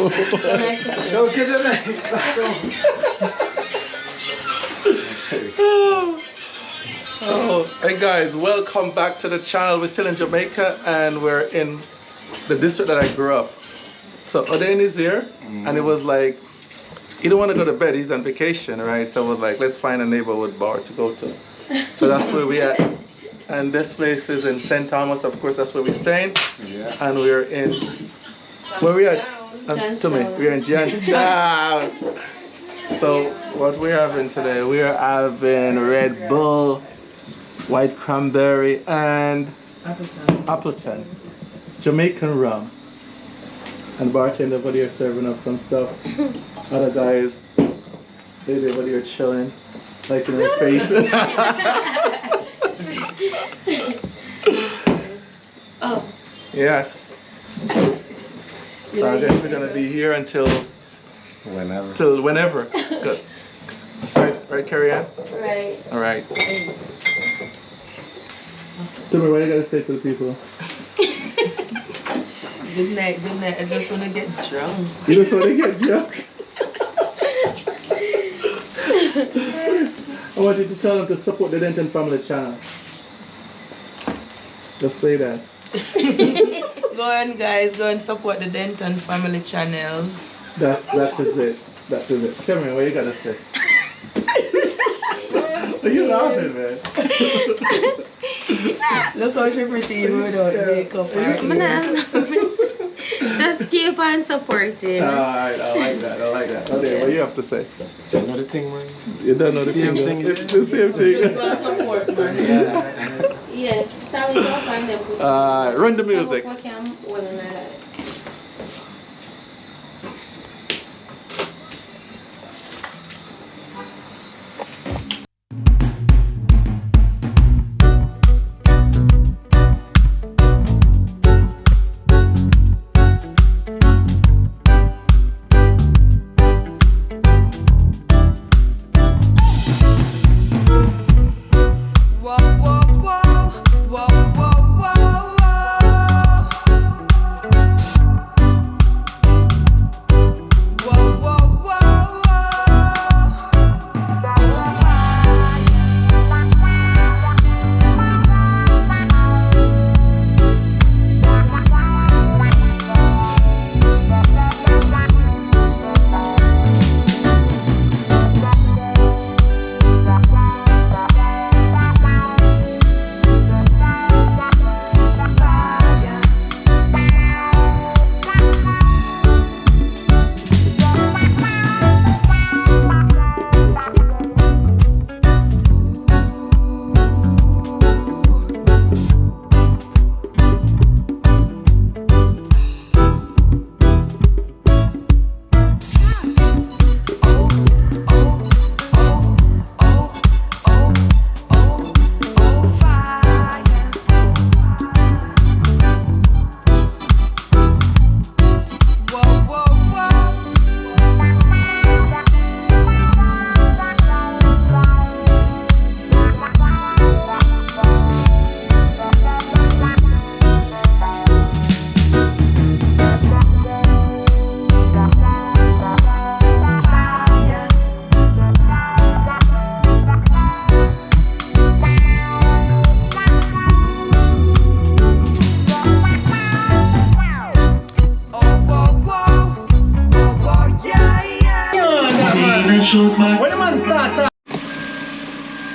Don't get it. Oh, hey guys, welcome back to the channel. We're still in Jamaica and we're in the district that I grew up. So Oden is here and it was like, he don't want to go to bed, he's on vacation, right? So it was like, let's find a neighborhood bar to go to. So that's where we at. And this place is in St. Thomas, of course, that's where we're staying. Yeah. And we're in, where we at? We're in Johnstown. So what we're having today, we're having Red Bull, white cranberry, and Appleton. Jamaican rum. And bartender over there serving up some stuff. Other guys, they over there chilling, lighting their faces. Oh. Yes. So I guess we're gonna be here until Whenever. till whenever. Good. Right, Carrie Ann? Right. All right. Tell me what you gotta say to the people. Good night, good night. I just want to get drunk. You just want to get drunk? I want you to tell them to support the Denton Family channel. Just say that. Go on, guys. Go and support the Denton Family channel. That is it. That is it. Cameron, what you gotta say? Are you laughing, man? Look how she pretty without makeup. Just keep on supporting. Alright, I like that. Okay, what you have to say? Another thing, man. You don't know the same thing. It's the same thing. Support, man. Yeah, start with up and then put run the music.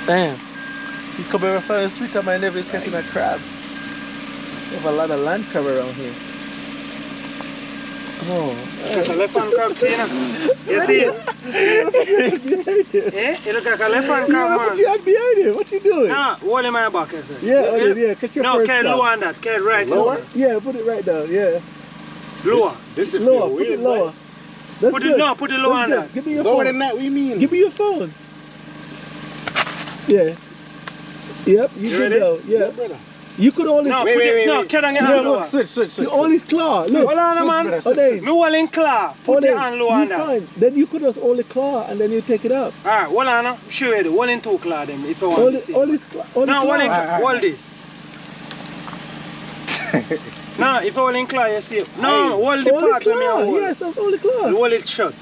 Damn. You come over from the street and my neighbor is catching a crab. We have a lot of land crab around here. Oh. It's a elephant crab, Tina. You see it? Eh? You look like an elephant crab, man. What you had behind you? What you doing? Nah, hold in my back, I said. Yeah, yeah, catch your no, first carry crab. lower on that. Carry right Lower? Yeah, put it right down, yeah. Lower. This is Lower, put it lower. That's Put good. it, no, put it lower on that. Give me your lower phone. than that, what do you mean? Give me your phone. Yeah. Yep, you can go. Yeah. brother. You could only No, Wait, put wait, it, wait, no, wait. carry on your No, hand look, lower. switch. you only claw. Look. Hold on, man. Oden. Me holding claw. Put your hand lower on that. Fine. Then you could just only claw and then you take it up. Alright, hold on. Show you the one in two claw them if you want to see. Only claw. No, claw. hold this. No, if all in claw, you see. No, hold the Hold part the when you claw. hold. Yes, I'm hold the claw. Hold it shut.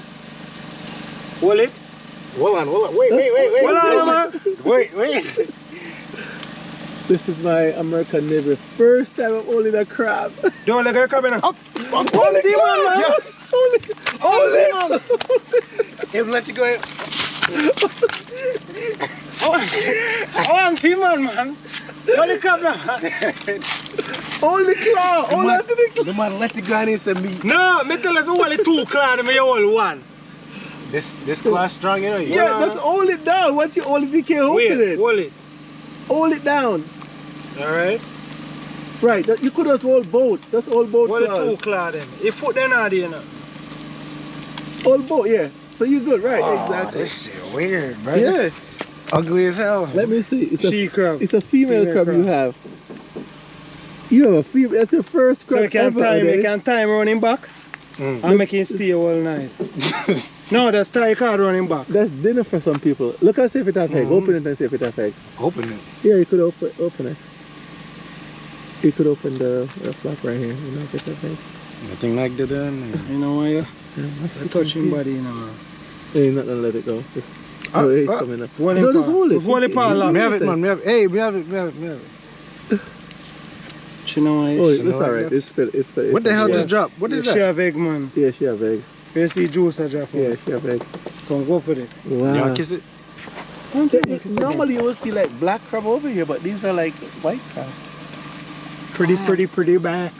Hold it. Hold on. Wait. Hold on, man. Wait. This is my American Navy. First time I'm holding a crab. Don't let her come in. Hold Hold it, man. Hold it. Him let you go. Oh, Timon, man. Hold the crab now. Hold the claw. Hold on to the claw. The man let the granny say me. No, me tell you, if you hold the two claw, then you hold one. This class strong, you know. Yeah, just hold it down. Once you hold it, you can't open it. Hold it. Hold it down. Alright. Right, you could just hold both. Just hold both Hold the claws. two claw then. Your foot then are there now. Hold both, yeah. So you're good, right? Oh, Exactly. this shit weird, bro. Yeah. Ugly as hell. Let me see. She crab. It's a female crab you have. You have a female. That's your first crab So you can ever. time, Ode. you can time running back and make him stay all night. No, that's tie card running back. That's dinner for some people. Look and see if it has egg. Open it and see if it has egg. Open it. Yeah, you could open it. You could open the flap right here. You know if it has egg. Nothing like that then. You know why you That's touching body, you know, man. Yeah, you're not gonna let it go. Oh, it's coming up. Hold No, it, just hold it. hold it, Paul. Me have it, man. Me have it. Hey, me have it. She know why. Oh, She it's know alright. like It's fit. What the hell just dropped? What is She that? have egg, man. Yeah, she have egg. You see juice a drop. Yeah, she have egg. Come go for it. You Wow. want to kiss it? Normally you will see like black crab over here, but these are like white crab. Pretty back.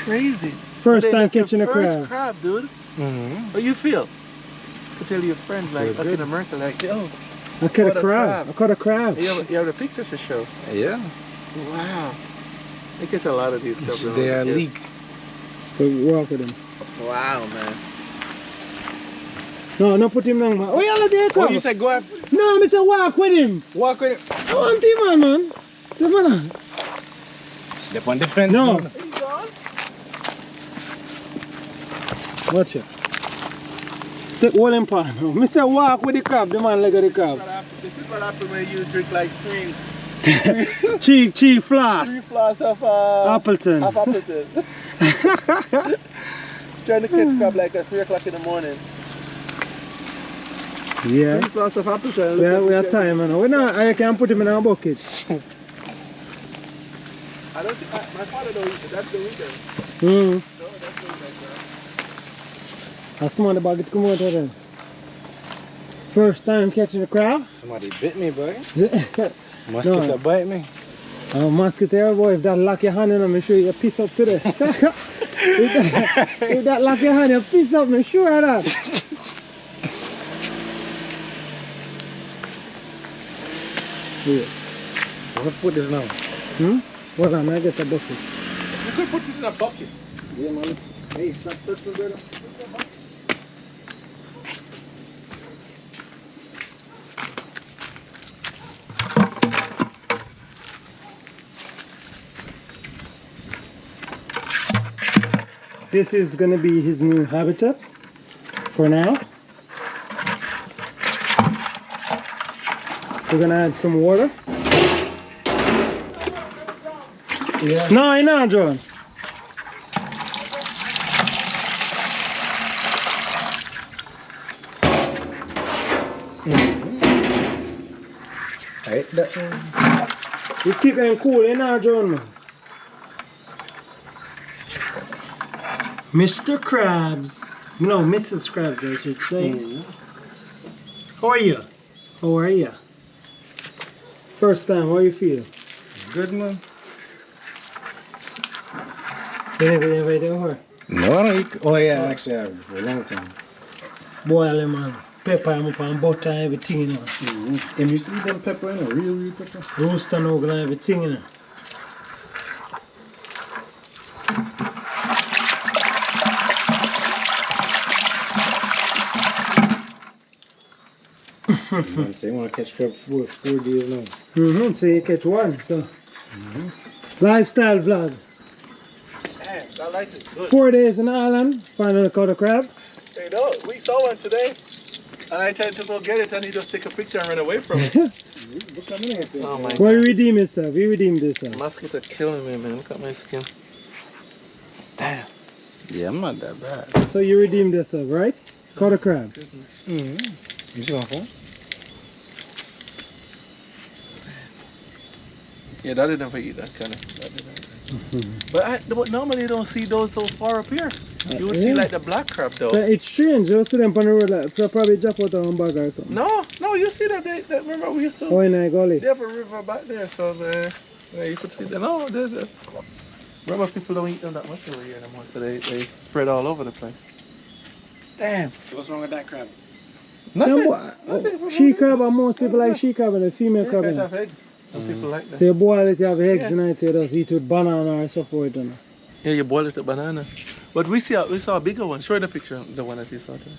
Crazy. First But time that's your catching a first crab. crab, dude. Mm-hmm. How you feel? To tell your friends like Feel up in good. America, like yo, I caught a Caught a crab. crab. I caught a crab. you have the pictures to show. Yeah. Wow. They catch a lot of these crabs. when I They was a are kid. leak. So walk with him. Wow, man. No put him down, man. Oh, you there, Oh, crab. you said go up. No, Mr. Walk with him. Walk with it. I want him, man. The man. Step on the fence. No. man. Watch it. Take all him pan. Mr. Walk with the crab. The man leg of the crab. This is what happens when you drink like three Cheek floss. flasks of Appleton. Appleton. Trying to catch crab like at 3 o'clock in the morning. Yeah. 3 flasks of Appleton. We are time, man. We not, I can put him in a bucket. I don't think my father don't eat it. That's the weekend. Hmm. No, that's the weekend. I smell the bucket come out of them. First time catching a crab. Somebody bit me, boy. No. Mosquito bite me. Oh, musketeer boy, if that lock your hand in them, I'm sure you piss up today. if that lock your hand, you piss up, I'm sure of that. Yeah. So let's put this now. Hmm? Hold on, I get a bucket. You could put it in a bucket. Yeah, man. Hey, stop touching, brother. This is gonna be his new habitat for now. We're gonna add some water. Yeah. No, I know, John. Right, that. You keep them cool, you know, John, man. Mr. Krabs. No, Mrs. Krabs, I should say. How are you? How are you? First time, how you feel? Good, man. You never invited her? No, I don't eat. Oh, yeah, actually, I have for a long time. Boil them and pepper them up and butter and everything, you know. And you see them pepper in a real pepper? Roast and oil and everything, you know. Man, say you want to catch crab for 4 days now. So you catch one, so. Lifestyle vlog. Man, I like it. Good. 4 days in Ireland, finally caught a crab. You know, we saw one today. And I tried to go get it and he just take a picture and run away from it. Oh my Well, god. you redeem yourself, you redeemed yourself. Mosquito killing me, man. Look at my skin. Yeah, I'm not that bad. So you redeemed yourself, right? Caught a crab. You see my phone? Yeah, that didn't ever eat that kind of. That didn't. But normally you don't see those so far up here. You would see yeah. like the black crab though. So it's strange. You see them on the road, like, they'll probably drop out of one bag or something. No, you see that remember we used to. Oh, in a gully. They have a river back there, so you could see them. No, there's a. Remember, people don't eat them that much over here anymore, so they spread all over the place. Damn. So what's wrong with that crab? Nothing. She crab, and most people like she crab and the female crab. They In have it. eggs. Some people like that. So you boil it, you have eggs Yeah. in it, so you just eat with banana or so forth. You know. Yeah, you boil it with banana. But we saw a bigger one. Show the picture, the one that you saw today.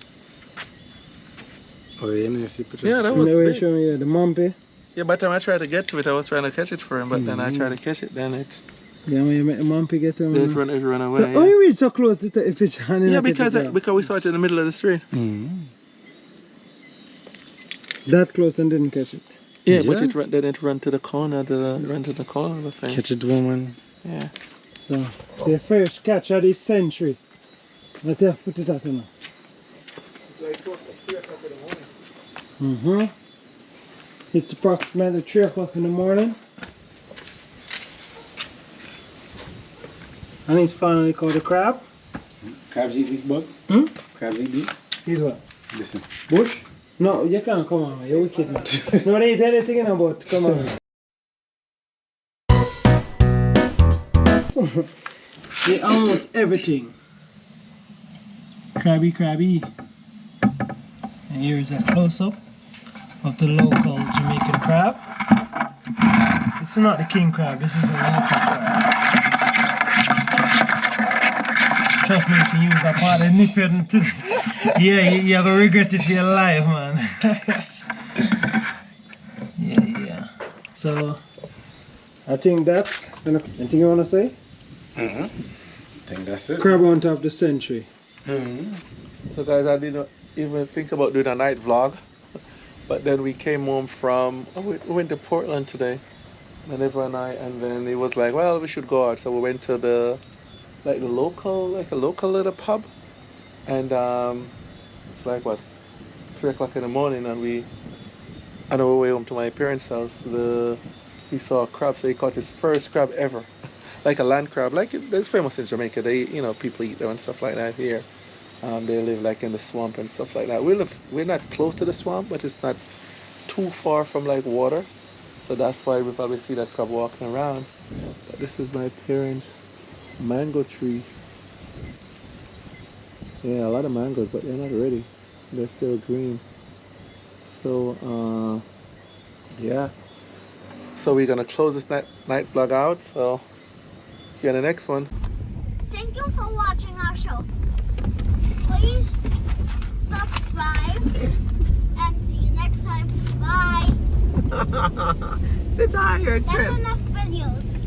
Oh, yeah, see picture. Yeah, that And the way was big. show me the mumpy. Yeah, by the time I tried to get to it, I was trying to catch it for him, but then I tried to catch it, then it Yeah, when you make the mumpy get to him. it run away. So how you reach so close to the picture? And you Yeah, not take because it down? we saw it in the middle of the street. That close and didn't catch it. Yeah, but Yeah. it ran to the corner, ran to the corner of the thing. Catch it, woman. Yeah. So, the first catch of this century. Let's have put it out, you know. It's approximately 3 o'clock in the morning. And he's finally caught a crab. Crabs eat these, bug? Hmm? Crabs eat these? He's what? Listen. Bush? No, you can't come on, man. You're wicked, man. No, they ain't anything in about. Come on. They almost everything. Crabby. And here is a close-up of the local Jamaican crab. This is not the king crab, this is the local crab. Trust me, you can use that part and nip it to yeah, you're gonna regret it for your life, man. yeah. So, I think that's anything you wanna say? I think that's it. Crab hunt of the century. So guys, I didn't even think about doing a night vlog, but then we came home from, we went to Portland today, my neighbor and I, and then it was like, well, we should go out. So we went to a local little pub, and it's like what, 3 o'clock in the morning, and on our way home to my parents' house, he saw a crab, so he caught his first crab ever, like a land crab, like it's famous in Jamaica. They, people eat them and stuff like that here. They live like in the swamp and stuff like that. We're not close to the swamp, but it's not too far from like water, so that's why we probably see that crab walking around. But this is my parents' mango tree. Yeah, a lot of mangoes, but they're not ready. They're still green. So yeah. So we're gonna close this night vlog out. So see you in the next one. Thank you for watching our show. Please subscribe and see you next time. Bye. Sit higher, That's Trip. enough videos.